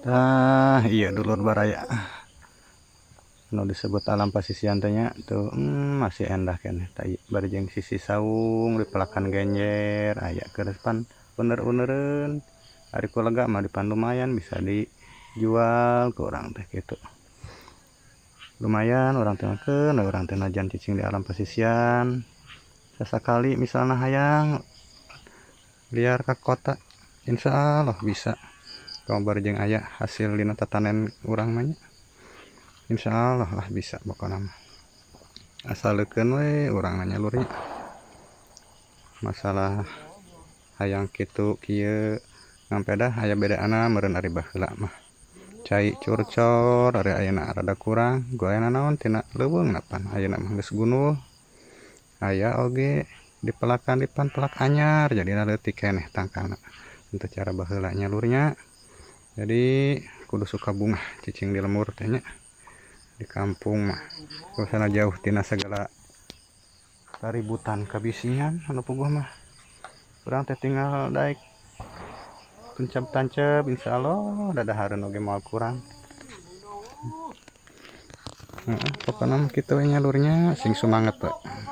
Tah iya dulur baraya nu disebut alam pasisian teh nya tuh masih endah keneh tai bari jeung sisi saung di pelakan genjer aya ke depan uner-unereun ari ku lega mah dipan lumayan bisa dijual ke urang teh kitu. Lumayan urang teh makeun urang teh najan cicing di alam pasisian sasakali misalnya hayang liar ka kota insyaallah bisa kabar jeung aya hasil dina tatanen urang mah nya insyaallah lah bisa pokona mah asalkeun we urang nyalur nya masalah hayang kitu kieu ngampeda aya bedaana meureun ari baheula mah cai curcor ari ayeuna rada kurang goeana naon tina leuweung pan ayeuna mah geus gunul aya oge dipelakan dipan pelak anyar jadina leutik keneh tangkana untuk cara baheula nyalurnya jadi kudu suka bunga cicing di lemur teh nya di kampung mah sana jauh tina segala kaributan kabisingan anu puguh mah urang teh tinggal daek tancap-tancap insyaallah dadahareun oge moal kurang pokona mah kitu we nyalurnya sing sumanget we.